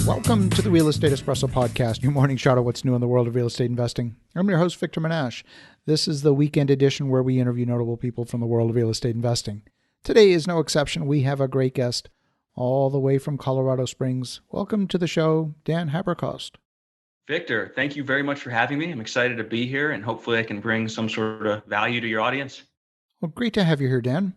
Welcome to the Real Estate Espresso Podcast, your morning shot of what's new in the world of real estate investing. I'm your host, Victor Menashe. This is the weekend edition where we interview notable people from the world of real estate investing. Today is no exception. We have a great guest all the way from Colorado Springs. Welcome to the show, Dan Haberkost. Victor, thank you very much for having me. I'm excited to be here, and hopefully I can bring some sort of value to your audience. Well, great to have you here, Dan.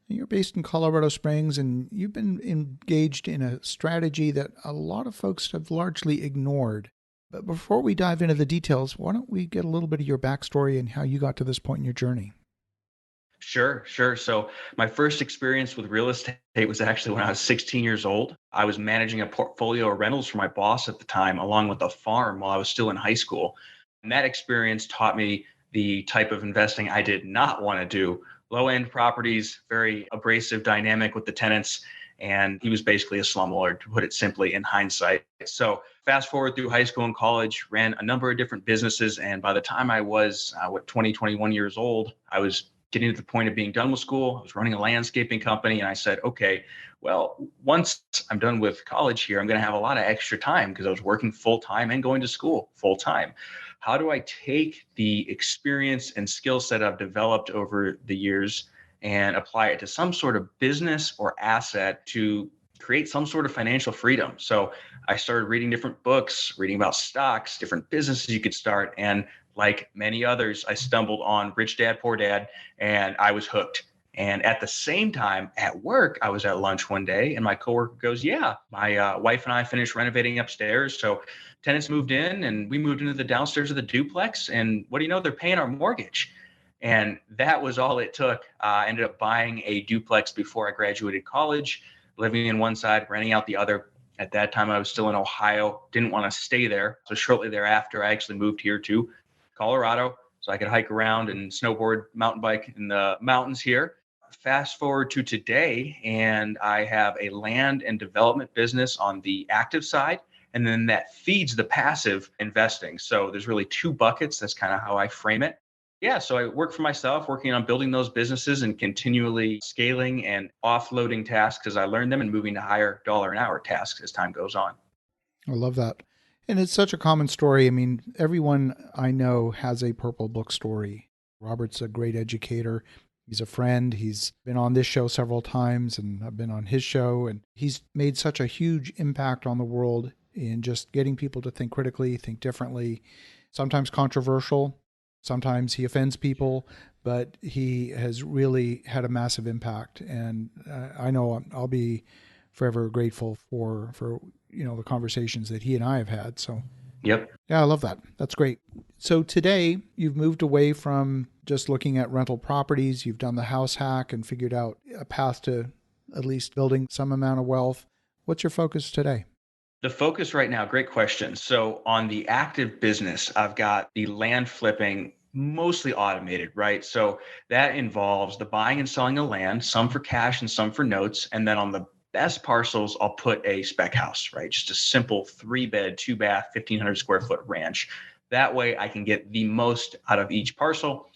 You're based in Colorado Springs, and you've been engaged in a strategy that a lot of folks have largely ignored. But before we dive into the details, why don't we get a little bit of your backstory and how you got to this point in your journey? Sure. So my first experience with real estate was actually when I was 16 years old. I was managing a portfolio of rentals for my boss at the time, along with a farm while I was still in high school. And that experience taught me the type of investing I did not want to do. Low-end properties, very abrasive dynamic with the tenants. And he was basically a slumlord, to put it simply, in hindsight. So fast forward through high school and college, ran a number of different businesses. And by the time I was 21 years old, I was getting to the point of being done with school. I was running a landscaping company. And I said, okay, well, once I'm done with college here, I'm going to have a lot of extra time because I was working full time and going to school full time. How do I take the experience and skill set I've developed over the years and apply it to some sort of business or asset to create some sort of financial freedom? So I started reading different books, reading about stocks, different businesses you could start. And like many others, I stumbled on Rich Dad, Poor Dad, and I was hooked. And at the same time, at work, I was at lunch one day and my coworker goes, yeah, my wife and I finished renovating upstairs. So tenants moved in and we moved into the downstairs of the duplex. And what do you know? They're paying our mortgage. And that was all it took. I ended up buying a duplex before I graduated college, living in one side, renting out the other. At that time, I was still in Ohio, didn't want to stay there. So shortly thereafter, I actually moved here to Colorado so I could hike around and snowboard, mountain bike in the mountains here. Fast forward to today, and I have a land and development business on the active side, and then that feeds the passive investing. So there's really two buckets. That's kind of how I frame it. Yeah, so I work for myself, working on building those businesses and continually scaling and offloading tasks as I learn them and moving to higher dollar an hour tasks as time goes on. I love that. And it's such a common story. I mean, everyone I know has a purple book story. Robert's a great educator. He's a friend. He's been on this show several times, and I've been on his show. And he's made such a huge impact on the world in just getting people to think critically, think differently, sometimes controversial. Sometimes he offends people, but he has really had a massive impact. And I know I'll be forever grateful for the conversations that he and I have had. So, Yep. Yeah, I love that. That's great. So today you've moved away from just looking at rental properties. You've done the house hack and figured out a path to at least building some amount of wealth. What's your focus today? The focus right now, great question. So on the active business, I've got the land flipping mostly automated, right? So that involves the buying and selling of land, some for cash and some for notes. And then on the best parcels, I'll put a spec house, right? Just a simple 3-bed, 2-bath, 1,500 square foot ranch. That way I can get the most out of each parcel.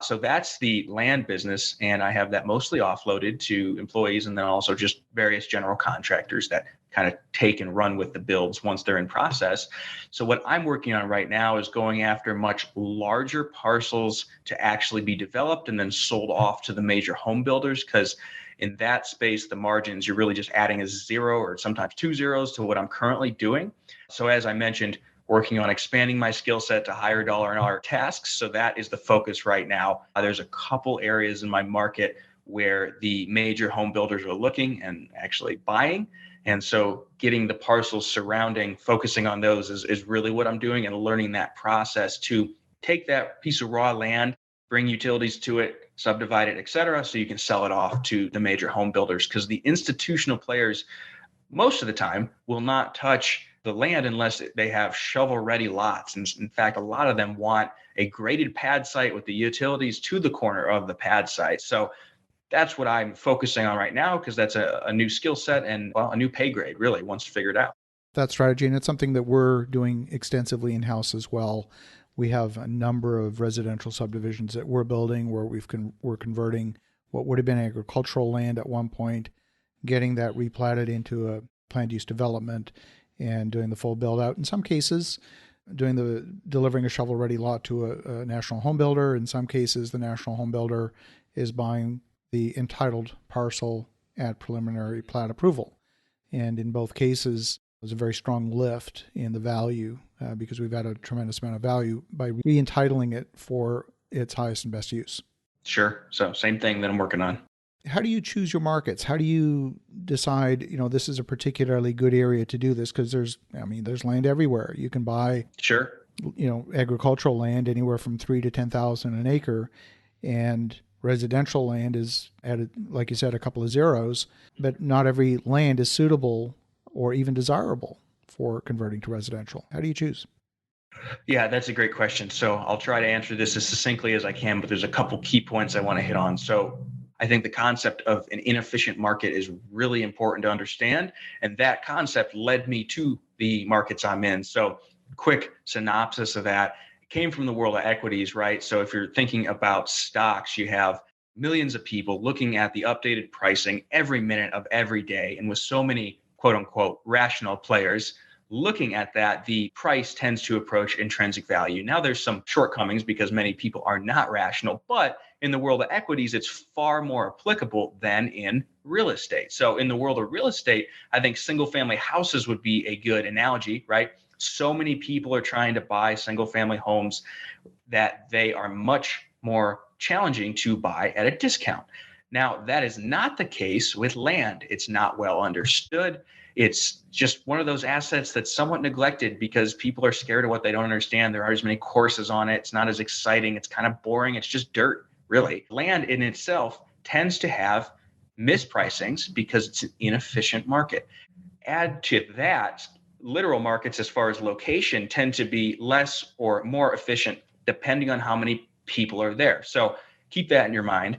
So that's the land business. And I have that mostly offloaded to employees and then also just various general contractors that kind of take and run with the builds once they're in process. So what I'm working on right now is going after much larger parcels to actually be developed and then sold off to the major home builders, because in that space, the margins, you're really just adding a zero or sometimes 2 zeros to what I'm currently doing. So as I mentioned, working on expanding my skill set to higher dollar an hour tasks. So that is the focus right now. There's a couple areas in my market where the major home builders are looking and actually buying. And so getting the parcels surrounding, focusing on those is really what I'm doing, and learning that process to take that piece of raw land, bring utilities to it, subdivide it, et cetera, so you can sell it off to the major home builders. Because the institutional players, most of the time, will not touch the land unless they have shovel-ready lots. And in fact, a lot of them want a graded pad site with the utilities to the corner of the pad site. So that's what I'm focusing on right now, because that's a new skill set and, well, a new pay grade, really, once figured out. That strategy, and it's something that we're doing extensively in-house as well. We have a number of residential subdivisions that we're building where we're converting what would have been agricultural land at one point, getting that replatted into a planned use development, and doing the full build out. In some cases, delivering a shovel-ready lot to a national home builder. In some cases, the national home builder is buying the entitled parcel at preliminary plat approval. And in both cases, there's a very strong lift in the value because we've had a tremendous amount of value by re-entitling it for its highest and best use. Sure. So same thing that I'm working on. How do you choose your markets? How do you decide, this is a particularly good area to do this? Because there's land everywhere. You can buy, Sure. Agricultural land anywhere from 3,000 to 10,000 an acre, and residential land is at, like you said, a couple of zeros, but not every land is suitable or even desirable for converting to residential. How do you choose? Yeah, that's a great question. So I'll try to answer this as succinctly as I can, but there's a couple key points I want to hit on. So I think the concept of an inefficient market is really important to understand. And that concept led me to the markets I'm in. So quick synopsis of that came from the world of equities, right? So if you're thinking about stocks, you have millions of people looking at the updated pricing every minute of every day. And with so many quote unquote rational players looking at that, the price tends to approach intrinsic value. Now there's some shortcomings because many people are not rational, but in the world of equities, it's far more applicable than in real estate. So in the world of real estate, I think single family houses would be a good analogy, right? So many people are trying to buy single family homes that they are much more challenging to buy at a discount. Now, that is not the case with land. It's not well understood. It's just one of those assets that's somewhat neglected because people are scared of what they don't understand. There aren't as many courses on it. It's not as exciting. It's kind of boring. It's just dirt, really. Land in itself tends to have mispricings because it's an inefficient market. Add to that, literal markets as far as location tend to be less or more efficient depending on how many people are there. So keep that in your mind.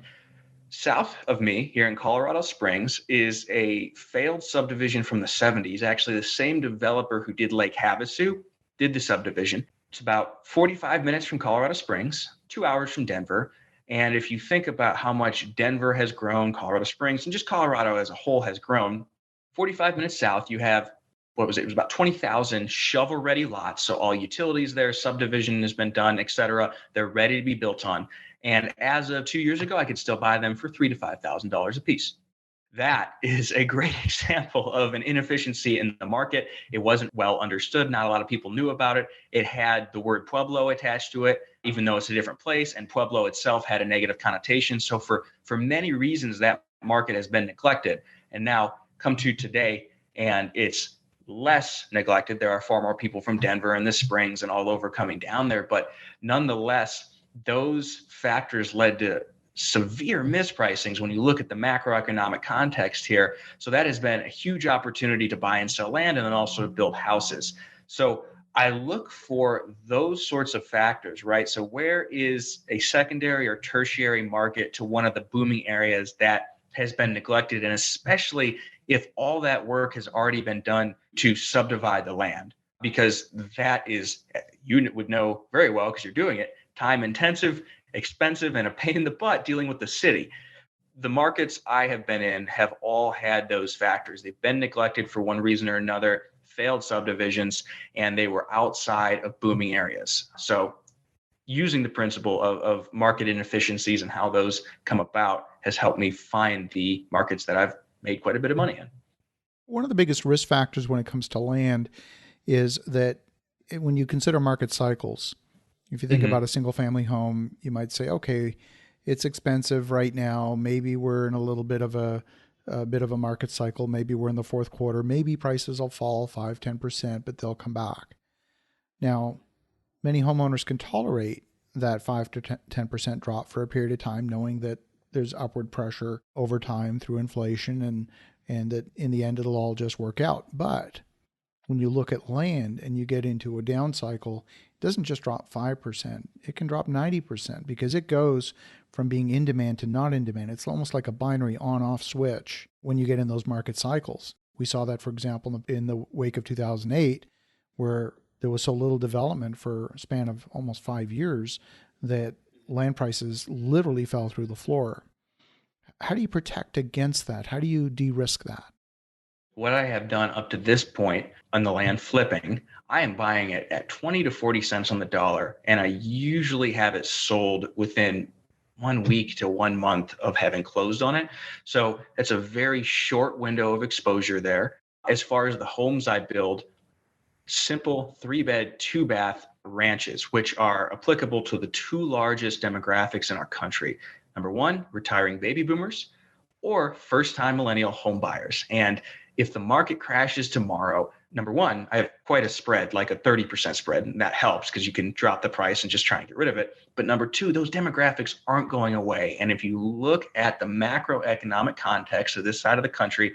South of me here in Colorado Springs is a failed subdivision from the 70s. Actually, the same developer who did Lake Havasu did the subdivision. It's about 45 minutes from Colorado Springs, 2 hours from Denver. And if you think about how much Denver has grown, Colorado Springs, and just Colorado as a whole has grown, 45 minutes south, you have, what was it? It was about 20,000 shovel-ready lots. So all utilities there, subdivision has been done, et cetera. They're ready to be built on. And as of 2 years ago, I could still buy them for $3,000 to $5,000 a piece. That is a great example of an inefficiency in the market. It wasn't well understood. Not a lot of people knew about it. It had the word Pueblo attached to it, even though it's a different place. And Pueblo itself had a negative connotation. So for many reasons, that market has been neglected. And now come to today, and it's less neglected. There are far more people from Denver and the Springs and all over coming down there. But nonetheless, those factors led to severe mispricings when you look at the macroeconomic context here. So that has been a huge opportunity to buy and sell land and then also to build houses. So I look for those sorts of factors, right? So where is a secondary or tertiary market to one of the booming areas that has been neglected, and especially if all that work has already been done to subdivide the land, because that is, you would know very well because you're doing it, time intensive, expensive, and a pain in the butt dealing with the city. The markets I have been in have all had those factors. They've been neglected for one reason or another, failed subdivisions, and they were outside of booming areas. So using the principle of market inefficiencies and how those come about has helped me find the markets that I've made quite a bit of money in. One of the biggest risk factors when it comes to land is that when you consider market cycles, if you think about a single family home, you might say, okay, it's expensive right now. Maybe we're in a little bit of a market cycle. Maybe we're in the fourth quarter. Maybe prices will fall 5-10%, but they'll come back. Now, many homeowners can tolerate that 5 to 10% drop for a period of time, knowing that there's upward pressure over time through inflation and that in the end it'll all just work out. But when you look at land and you get into a down cycle, it doesn't just drop 5%. It can drop 90% because it goes from being in demand to not in demand. It's almost like a binary on-off switch when you get in those market cycles. We saw that, for example, in the wake of 2008, where there was so little development for a span of almost 5 years that land prices literally fell through the floor. How do you protect against that? How do you de-risk that? What I have done up to this point on the land flipping, I am buying it at 20 to 40 cents on the dollar. And I usually have it sold within 1 week to 1 month of having closed on it. So it's a very short window of exposure there. As far as the homes I build, simple 3-bed, 2-bath ranches, which are applicable to the two largest demographics in our country. Number one, retiring baby boomers, or first time millennial home buyers. And if the market crashes tomorrow, number one, I have quite a spread, like a 30% spread, and that helps because you can drop the price and just try and get rid of it. But number two, those demographics aren't going away. And if you look at the macroeconomic context of this side of the country,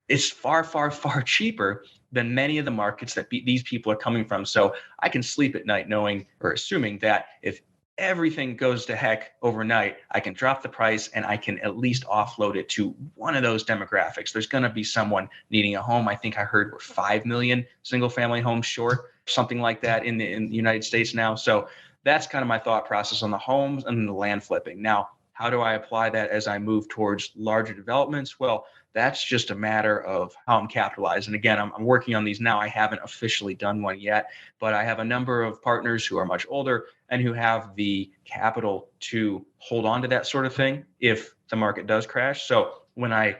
it's far, far, far cheaper than many of the markets that these people are coming from. So I can sleep at night knowing or assuming that if everything goes to heck overnight, I can drop the price and I can at least offload it to one of those demographics. There's going to be someone needing a home. I think I heard we're 5 million single family homes short, something like that in the United States now. So that's kind of my thought process on the homes and the land flipping. Now, how do I apply that as I move towards larger developments? Well, that's just a matter of how I'm capitalized. And again, I'm working on these now. I haven't officially done one yet, but I have a number of partners who are much older and who have the capital to hold on to that sort of thing if the market does crash. So when I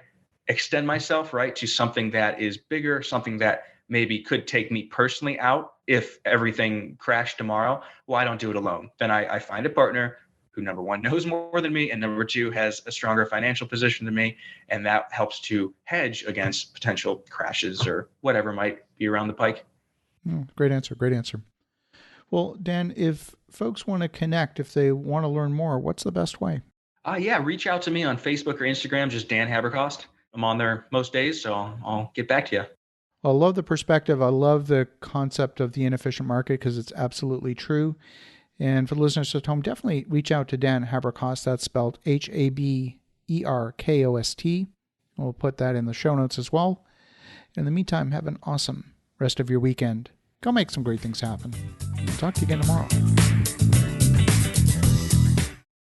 extend myself, right, to something that is bigger, something that maybe could take me personally out if everything crashed tomorrow, well, I don't do it alone. Then I find a partner who, number one, knows more than me, and number two, has a stronger financial position than me. And that helps to hedge against potential crashes or whatever might be around the pike. Great answer. Great answer. Well, Dan, if folks want to connect, if they want to learn more, what's the best way? Yeah, reach out to me on Facebook or Instagram, just Dan Haberkost. I'm on there most days, so I'll get back to you. I love the perspective. I love the concept of the inefficient market because it's absolutely true. And for the listeners at home, definitely reach out to Dan Haberkost. That's spelled Haberkost. We'll put that in the show notes as well. In the meantime, have an awesome rest of your weekend. Go make some great things happen. Talk to you again tomorrow.